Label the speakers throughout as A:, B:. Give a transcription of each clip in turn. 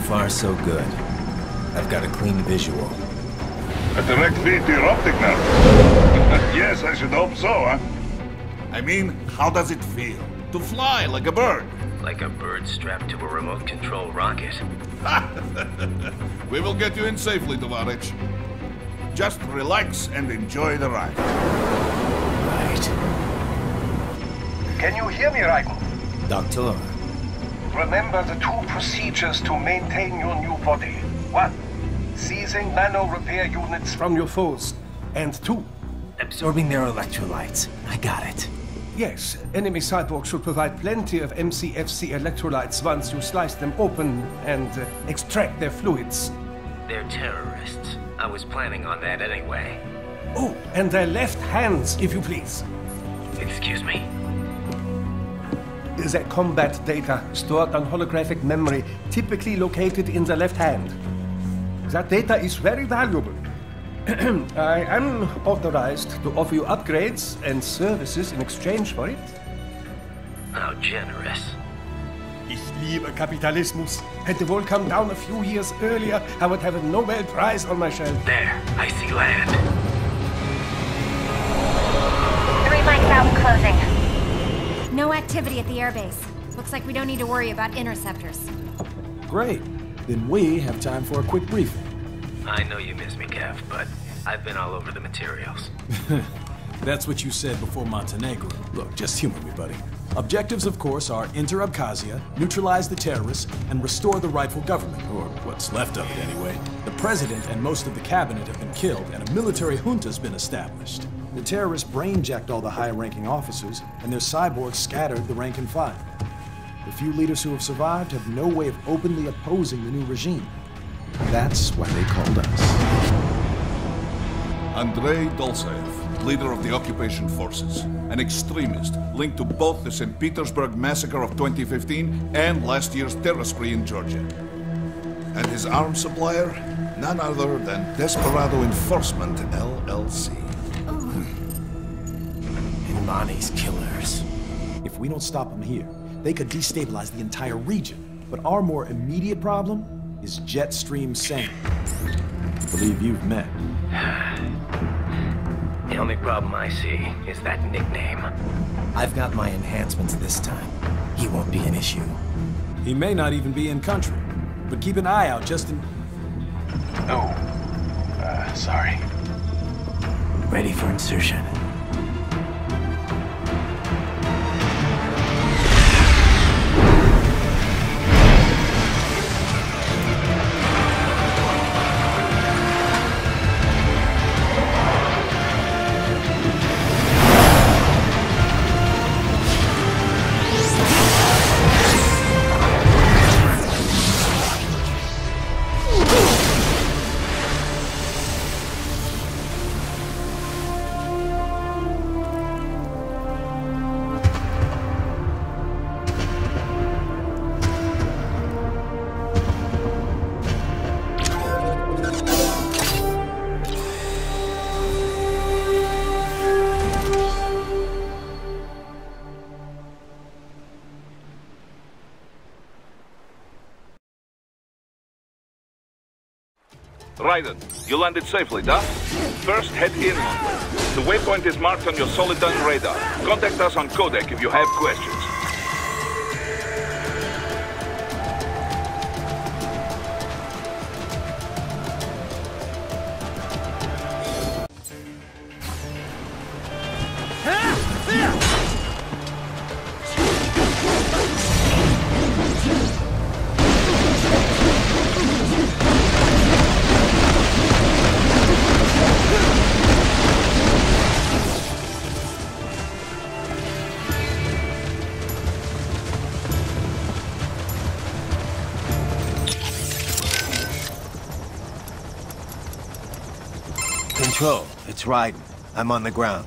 A: far, so good. I've got a clean visual.
B: A direct feed to your optic nerve. Yes, I should hope so, huh? I mean, how does it feel? To fly like a bird?
C: Like a bird strapped to a remote control rocket.
B: We will get you in safely, Tovarich. Just relax and enjoy the ride.
A: Right.
D: Can you hear me, Raiden?
A: Doctor.
D: Remember the two procedures to maintain your new body. 1. Seizing nano repair units from your foes. And 2.
A: Absorbing their electrolytes. I got it.
D: Yes, enemy Cyborg should provide plenty of MCFC electrolytes once you slice them open and extract their fluids.
C: They're terrorists. I was planning on that anyway.
D: Oh, and their left hands, if you please.
C: Excuse me?
D: Their combat data stored on holographic memory, typically located in the left hand. That data is very valuable. I am authorized to offer you upgrades and services in exchange for it.
C: How generous.
D: Ich liebe Kapitalismus. Had the wall come down a few years earlier, I would have a Nobel Prize on my shelf.
C: There, I see land.
E: 3 mics out and closing. No activity at the airbase. Looks like we don't need to worry about interceptors.
F: Great. Then we have time for a quick briefing.
C: I know you miss me, Kev, but I've been all over the materials.
F: That's what you said before Montenegro. Look, just humor me, buddy. Objectives, of course, are enter Abkhazia, neutralize the terrorists, and restore the rightful government, or what's left of it anyway. The president and most of the cabinet have been killed, and a military junta's been established. The terrorists brain-jacked all the high-ranking officers, and their cyborgs scattered the rank and file. The few leaders who have survived have no way of openly opposing the new regime. That's why they called us.
B: Andrei Dolzaev, leader of the occupation forces, an extremist linked to both the St. Petersburg massacre of 2015 and last year's terror spree in Georgia. And his arms supplier, none other than Desperado Enforcement, LLC.
A: Imani's killers.
F: If we don't stop them here, they could destabilize the entire region. But our more immediate problem is Jetstream Sam. I believe you've met.
C: The only problem I see is that nickname.
A: I've got my enhancements this time. He won't be an issue.
F: He may not even be in country, but keep an eye out just in...
D: Oh, sorry.
A: Ready for insertion.
B: Raiden, you landed safely, duh? First, head inland. The waypoint is marked on your Soliton radar. Contact us on Codec if you have questions.
A: Control, it's Raiden. I'm on the ground.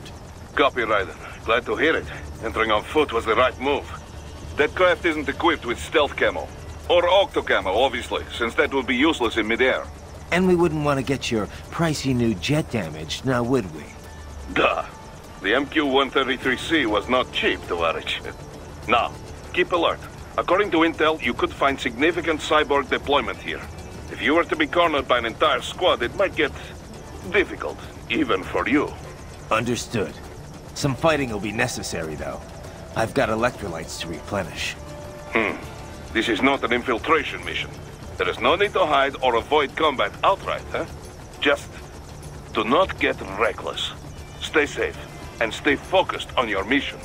B: Copy, Raiden. Glad to hear it. Entering on foot was the right move. That craft isn't equipped with stealth camo. Or octo camo, obviously, since that would be useless in midair.
A: And we wouldn't want to get your pricey new jet damaged, now would we?
B: Duh. The MQ-133C was not cheap, Tovarich. Now, keep alert.
G: According to intel, you could find significant cyborg deployment here. If you were to be cornered by an entire squad, it might get difficult, even for you.
A: Understood. Some fighting will be necessary, though. I've got electrolytes to replenish.
G: This is not an infiltration mission. There is no need to hide or avoid combat outright, huh? Just do not get reckless. Stay safe, and stay focused on your mission.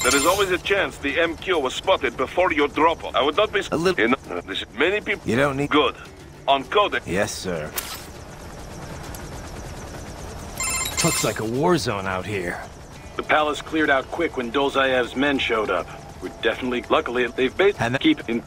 G: There is always a chance the MQ was spotted before your drop-off. I would not be...
A: A little...
G: This is many people...
A: You don't need...
G: Good. On code...
A: Yes, sir. Looks like a war zone out here.
H: The palace cleared out quick when Dolzayev's men showed up. We're definitely... Luckily, they've basically... keep in...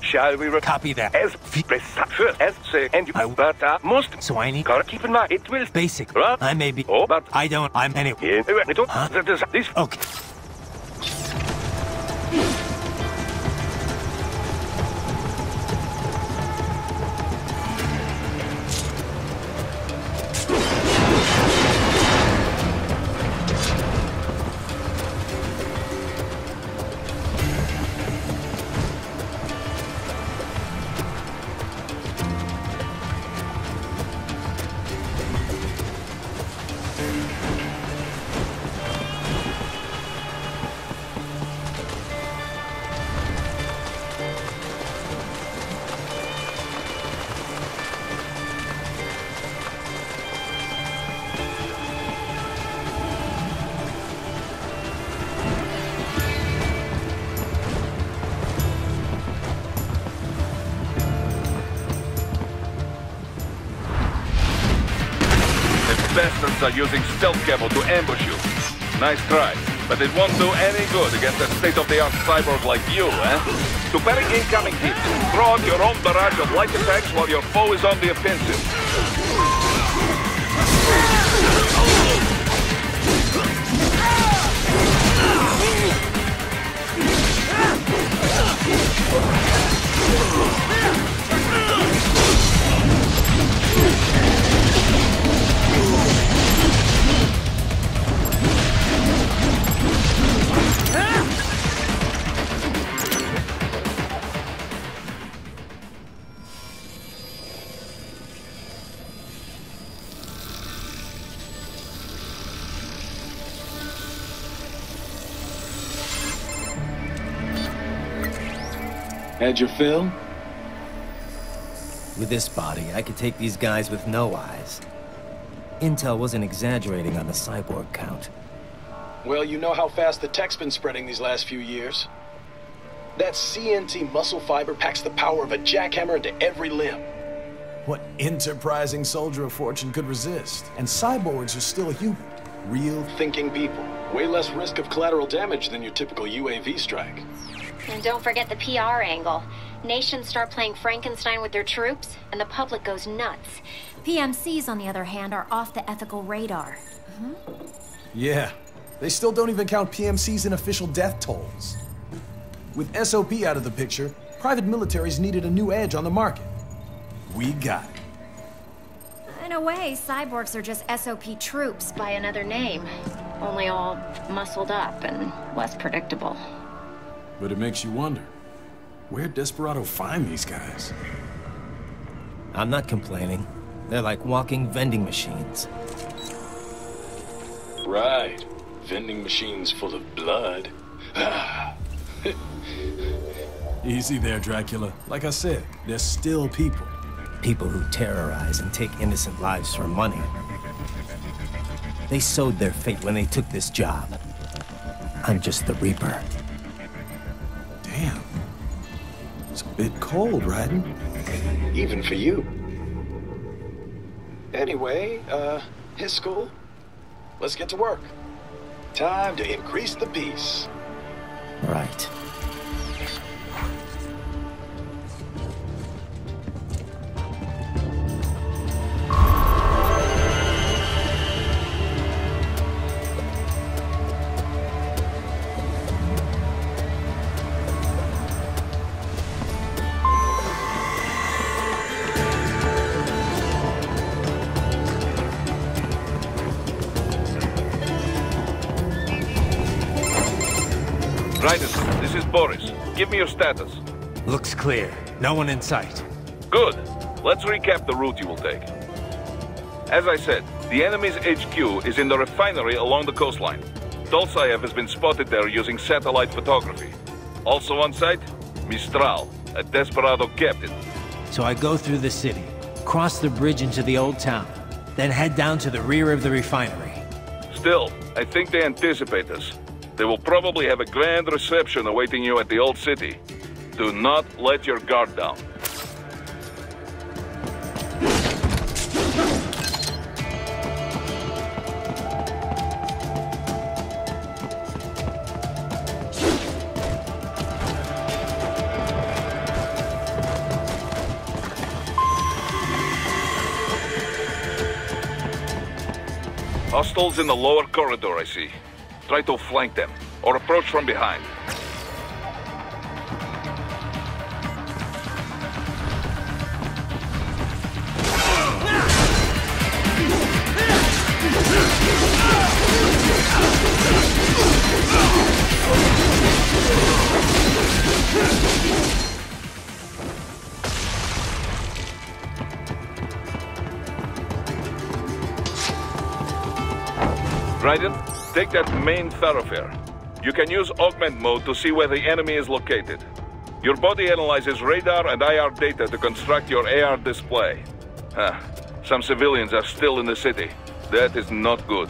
G: Shall we
A: Copy that.
G: As first, as say, and you but most.
A: So I need...
G: Keep in mind, it will...
A: Basic.
G: Right?
A: I may be...
G: Oh, but...
A: I don't... I'm anyway.
G: Huh? This...
A: Okay.
G: Bastards are using stealth camo to ambush you. Nice try, but it won't do any good against a state-of-the-art cyborg like you, eh? To parry incoming hits, throw out your own barrage of light attacks while your foe is on the offensive.
H: Had your fill?
I: With this body, I could take these guys with no eyes. Intel wasn't exaggerating on the cyborg count.
H: Well, you know how fast the tech's been spreading these last few years. That CNT muscle fiber packs the power of a jackhammer into every limb.
F: What enterprising soldier of fortune could resist? And cyborgs are still human. Real
H: Thinking people. Way less risk of collateral damage than your typical UAV strike.
E: And don't forget the PR angle. Nations start playing Frankenstein with their troops, and the public goes nuts. PMCs, on the other hand, are off the ethical radar.
F: Yeah, they still don't even count PMCs in official death tolls. With SOP out of the picture, private militaries needed a new edge on the market. We got it.
E: In a way, cyborgs are just SOP troops by another name. Only all muscled up and less predictable.
F: But it makes you wonder, where'd Desperado find these guys?
I: I'm not complaining. They're like walking vending machines.
H: Right. Vending machines full of blood.
F: Easy there, Dracula. Like I said, they're still people.
I: People who terrorize and take innocent lives for money. They sowed their fate when they took this job. I'm just the Reaper.
F: Damn. It's a bit cold, Raiden.
H: Even for you. Anyway, his school? Let's get to work. Time to increase the peace.
I: Right.
G: Raiden, this is Boris. Give me your status.
A: Looks clear. No one in sight.
G: Good. Let's recap the route you will take. As I said, the enemy's HQ is in the refinery along the coastline. Dolsaev has been spotted there using satellite photography. Also on site, Mistral, a desperado captain.
A: So I go through the city, cross the bridge into the old town, then head down to the rear of the refinery.
G: Still, I think they anticipate us. They will probably have a grand reception awaiting you at the old city. Do not let your guard down. Hostiles in the lower corridor, I see. Try to flank them, or approach from behind. Raiden, take that main thoroughfare. You can use augment mode to see where the enemy is located. Your body analyzes radar and IR data to construct your AR display. Some civilians are still in the city. That is not good.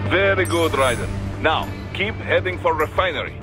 G: Very good, Raiden. Now, keep heading for refinery.